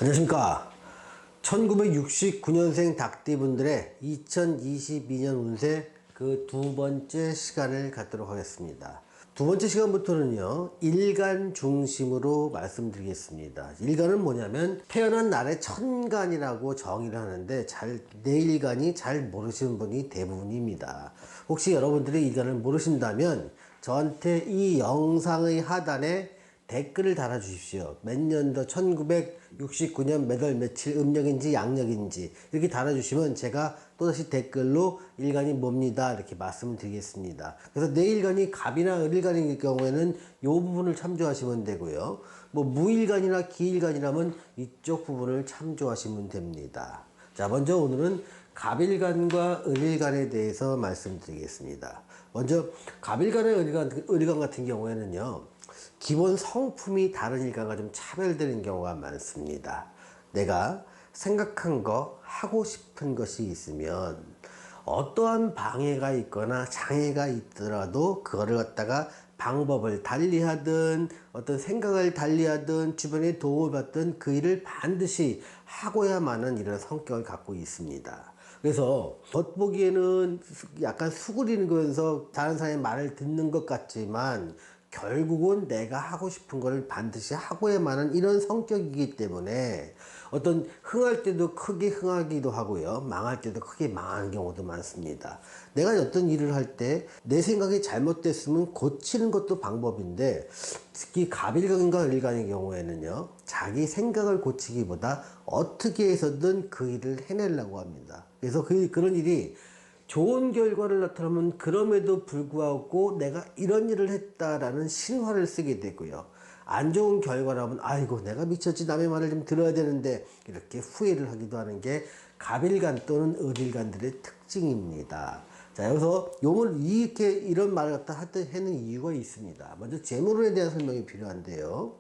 안녕하십니까. 1969년생 닭띠분들의 2022년 운세 그 두 번째 시간을 갖도록 하겠습니다. 두 번째 시간부터는요, 일간 중심으로 말씀드리겠습니다. 일간은 뭐냐면 태어난 날의 천간이라고 정의를 하는데 내 일간이 잘 모르시는 분이 대부분입니다. 혹시 여러분들이 일간을 모르신다면 저한테 이 영상의 하단에 댓글을 달아주십시오. 몇 년도 1969년 몇 월 며칠 음력인지 양력인지 이렇게 달아주시면 제가 또다시 댓글로 일간이 뭡니다 이렇게 말씀을 드리겠습니다. 그래서 내 일간이 갑이나 을일간일 경우에는 이 부분을 참조하시면 되고요. 뭐 무일간이나 기일간이라면 이쪽 부분을 참조하시면 됩니다. 자, 먼저 오늘은 갑일간과 을일간에 대해서 말씀드리겠습니다. 먼저 갑일간과 을일간 같은 경우에는요, 기본 성품이 다른 일간과 좀 차별되는 경우가 많습니다. 내가 생각한 거, 하고 싶은 것이 있으면 어떠한 방해가 있거나 장애가 있더라도 그거를 갖다가 방법을 달리하든 어떤 생각을 달리하든 주변에 도움을 받든 그 일을 반드시 하고야만은 이런 성격을 갖고 있습니다. 그래서 겉보기에는 약간 수그리는 거면서 다른 사람의 말을 듣는 것 같지만 결국은 내가 하고 싶은 거를 반드시 하고야만은 이런 성격이기 때문에 어떤 흥할 때도 크게 흥하기도 하고요, 망할 때도 크게 망하는 경우도 많습니다. 내가 어떤 일을 할 때 내 생각이 잘못됐으면 고치는 것도 방법인데, 특히 갑일간과 을일간의 경우에는요, 자기 생각을 고치기보다 어떻게 해서든 그 일을 해내려고 합니다. 그래서 그런 일이 좋은 결과를 나타내면 그럼에도 불구하고 내가 이런 일을 했다라는 신화를 쓰게 되고요. 안 좋은 결과라면 아이고 내가 미쳤지, 남의 말을 좀 들어야 되는데 이렇게 후회를 하기도 하는 게 갑일간 또는 을일간들의 특징입니다. 자, 여기서 이렇게 이런 말을 갖다 하는 이유가 있습니다. 먼저 재물운에 대한 설명이 필요한데요.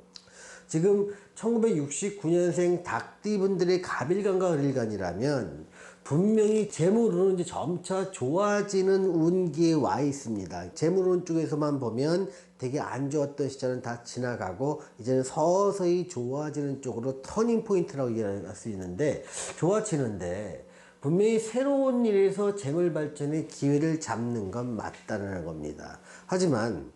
지금 1969년생 닭띠분들의 갑일간과 을일간이라면 분명히 재물운은 이제 점차 좋아지는 운기에 와 있습니다. 재물운 쪽에서만 보면 되게 안 좋았던 시절은 다 지나가고 이제는 서서히 좋아지는 쪽으로 터닝 포인트라고 이해할 수 있는데, 좋아지는데 분명히 새로운 일에서 재물 발전의 기회를 잡는 건 맞다는 겁니다. 하지만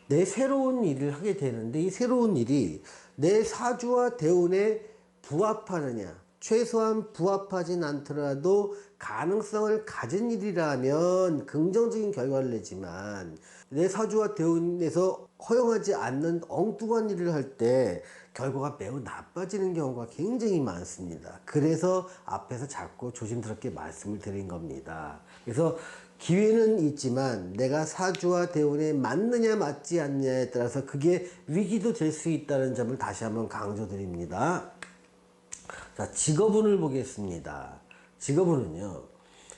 내 새로운 일을 하게 되는데 이 새로운 일이 내 사주와 대운에 부합하느냐, 최소한 부합하진 않더라도 가능성을 가진 일이라면 긍정적인 결과를 내지만, 내 사주와 대운에서 허용하지 않는 엉뚱한 일을 할 때 결과가 매우 나빠지는 경우가 굉장히 많습니다. 그래서 앞에서 자꾸 조심스럽게 말씀을 드린 겁니다. 그래서 기회는 있지만 내가 사주와 대운에 맞느냐 맞지 않느냐에 따라서 그게 위기도 될 수 있다는 점을 다시 한번 강조드립니다. 자, 직업운을 보겠습니다. 직업운은요,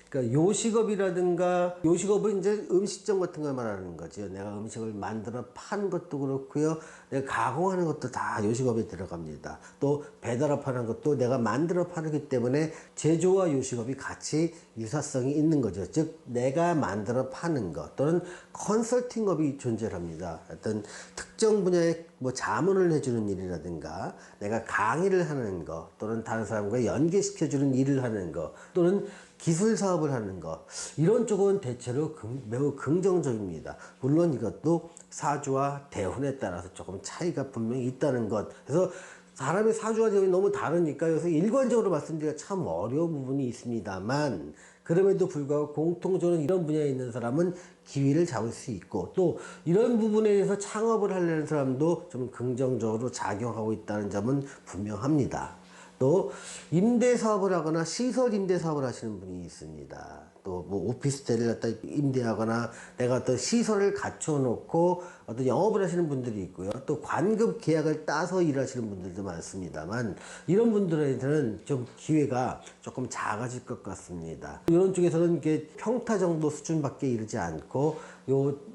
그러니까 요식업이라든가, 요식업은 이제 음식점 같은 걸 말하는 거죠. 내가 음식을 만들어 파는 것도 그렇고요, 내가 가공하는 것도 다 요식업에 들어갑니다. 또 배달업 하는 것도 내가 만들어 파기 때문에 제조와 요식업이 같이 유사성이 있는 거죠. 즉 내가 만들어 파는 것 또는 컨설팅업이 존재합니다. 어떤 특정 분야의 뭐 자문을 해주는 일이라든가, 내가 강의를 하는 거 또는 다른 사람과 연계시켜주는 일을 하는 거 또는 기술 사업을 하는 것, 이런 쪽은 대체로 매우 긍정적입니다. 물론 이것도 사주와 대운에 따라서 조금 차이가 분명히 있다는 것. 그래서 사람의 사주와 대운이 너무 다르니까 여기서 일관적으로 말씀드리기가 참 어려운 부분이 있습니다만, 그럼에도 불구하고 공통적으로 이런 분야에 있는 사람은 기회를 잡을 수 있고, 또 이런 부분에 대해서 창업을 하려는 사람도 좀 긍정적으로 작용하고 있다는 점은 분명합니다. 또 임대 사업을 하거나 시설 임대 사업을 하시는 분이 있습니다. 또 뭐 오피스텔을 갖다 임대하거나 내가 어떤 시설을 갖춰 놓고 어떤 영업을 하시는 분들이 있고요. 또 관급 계약을 따서 일하시는 분들도 많습니다만, 이런 분들한테는 좀 기회가 조금 작아질 것 같습니다. 이런 쪽에서는 이게 평타 정도 수준밖에 이르지 않고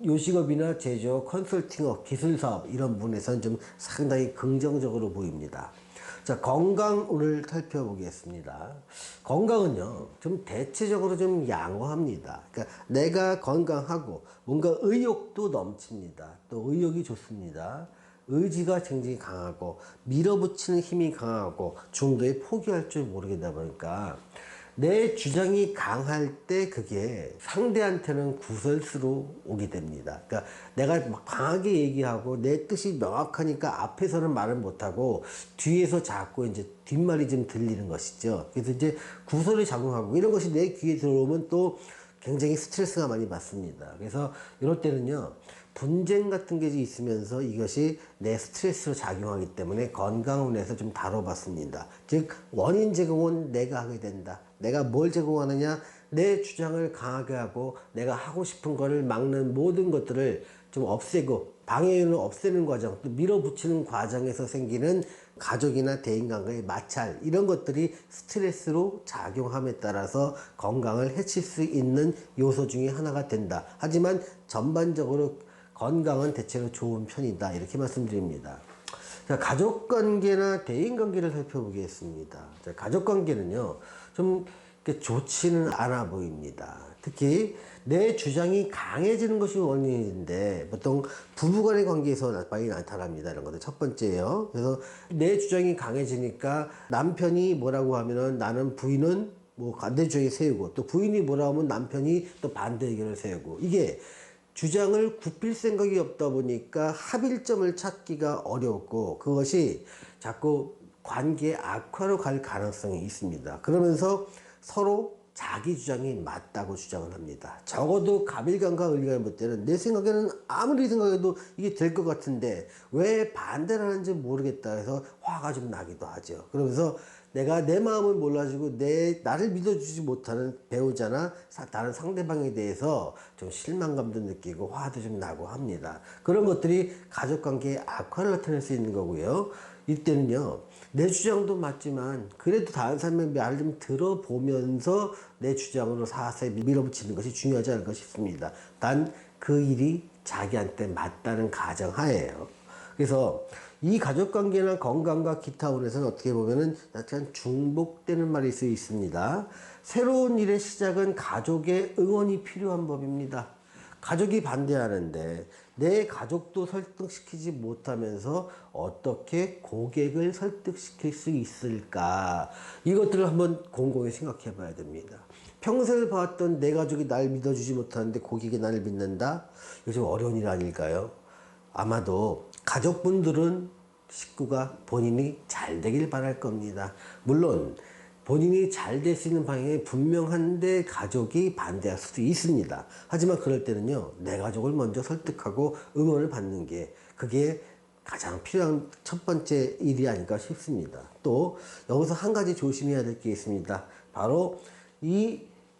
요식업이나 제조, 컨설팅업, 기술사업 이런 부분에서는 좀 상당히 긍정적으로 보입니다. 자, 건강운을 살펴보겠습니다. 건강은요, 좀 대체적으로 좀 양호합니다. 그러니까 내가 건강하고 뭔가 의욕도 넘칩니다. 또 의욕이 좋습니다. 의지가 굉장히 강하고 밀어붙이는 힘이 강하고 중도에 포기할 줄 모르겠다 보니까 내 주장이 강할 때 그게 상대한테는 구설수로 오게 됩니다. 그러니까 내가 막 강하게 얘기하고 내 뜻이 명확하니까 앞에서는 말을 못하고 뒤에서 자꾸 이제 뒷말이 좀 들리는 것이죠. 그래서 이제 구설이 작용하고 이런 것이 내 귀에 들어오면 또 굉장히 스트레스가 많이 받습니다. 그래서 이럴 때는요, 분쟁 같은 게 있으면서 이것이 내 스트레스로 작용하기 때문에 건강원에서 좀 다뤄봤습니다. 즉, 원인 제공은 내가 하게 된다. 내가 뭘 제공하느냐? 내 주장을 강하게 하고 내가 하고 싶은 거를 막는 모든 것들을 좀 없애고 방해를 없애는 과정, 또 밀어붙이는 과정에서 생기는 가족이나 대인관계의 마찰, 이런 것들이 스트레스로 작용함에 따라서 건강을 해칠 수 있는 요소 중에 하나가 된다. 하지만 전반적으로 건강은 대체로 좋은 편이다, 이렇게 말씀드립니다. 자, 가족관계나 대인관계를 살펴보겠습니다. 자, 가족관계는요, 좀 좋지는 않아 보입니다. 특히 내 주장이 강해지는 것이 원인인데 보통 부부간의 관계에서 많이 나타납니다. 이런 것들 첫 번째예요. 그래서 내 주장이 강해지니까 남편이 뭐라고 하면은 나는 부인은 뭐 반대 주장을 세우고, 또 부인이 뭐라고 하면 남편이 또 반대 의견을 세우고, 이게 주장을 굽힐 생각이 없다 보니까 합일점을 찾기가 어렵고 그것이 자꾸 관계 악화로 갈 가능성이 있습니다. 그러면서 서로 자기 주장이 맞다고 주장을 합니다. 적어도 갑일간과 을일간 볼 때는 내 생각에는 아무리 생각해도 이게 될 것 같은데 왜 반대를 하는지 모르겠다 해서 화가 좀 나기도 하죠. 그러면서 내가 내 마음을 몰라주고 나를 믿어주지 못하는 배우자나 다른 상대방에 대해서 좀 실망감도 느끼고 화도 좀 나고 합니다. 그런 것들이 가족관계의 악화를 나타낼 수 있는 거고요. 이때는요, 내 주장도 맞지만 그래도 다른 사람의 말을 좀 들어보면서 내 주장으로 사사히 밀어붙이는 것이 중요하지 않을까 싶습니다. 단 그 일이 자기한테 맞다는 가정하에요. 그래서 이 가족관계나 건강과 기타 원에서는 어떻게 보면은 약간 중복되는 말일 수 있습니다. 새로운 일의 시작은 가족의 응원이 필요한 법입니다. 가족이 반대하는데 내 가족도 설득시키지 못하면서 어떻게 고객을 설득시킬 수 있을까? 이것들을 한번 곰곰이 생각해 봐야 됩니다. 평생을 봐왔던 내 가족이 날 믿어주지 못하는데 고객이 나를 믿는다? 이거 좀 어려운 일 아닐까요? 아마도 가족분들은 식구가 본인이 잘 되길 바랄 겁니다. 물론 본인이 잘 될 수 있는 방향이 분명한데 가족이 반대할 수도 있습니다. 하지만 그럴 때는요, 내 가족을 먼저 설득하고 응원을 받는 게 그게 가장 필요한 첫 번째 일이 아닐까 싶습니다. 또 여기서 한 가지 조심해야 될 게 있습니다. 바로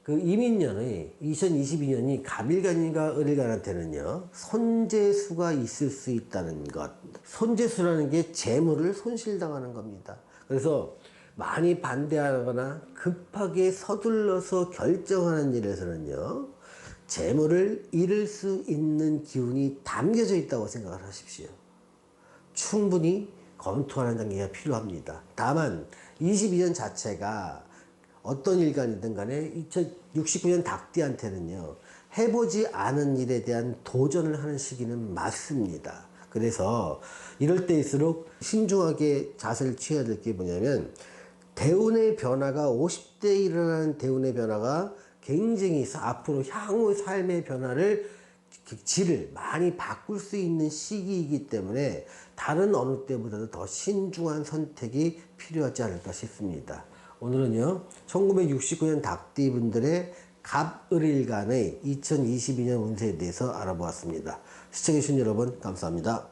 이민년의 2022년이 갑일간과 을일간한테는요, 손재수가 있을 수 있다는 것. 손재수라는 게 재물을 손실당하는 겁니다. 그래서 많이 반대하거나 급하게 서둘러서 결정하는 일에서는요, 재물을 잃을 수 있는 기운이 담겨져 있다고 생각을 하십시오. 충분히 검토하는 단계가 필요합니다. 다만 22년 자체가 어떤 일간이든 간에 2069년 닭띠한테는요, 해보지 않은 일에 대한 도전을 하는 시기는 맞습니다. 그래서 이럴 때일수록 신중하게 자세를 취해야 될 게 뭐냐면, 대운의 변화가 50대에 일어나는 대운의 변화가 굉장히 앞으로 향후 삶의 변화를 질을 많이 바꿀 수 있는 시기이기 때문에 다른 어느 때보다도 더 신중한 선택이 필요하지 않을까 싶습니다. 오늘은요, 1969년 닭띠 분들의 갑을일간의 2022년 운세에 대해서 알아보았습니다. 시청해주신 여러분 감사합니다.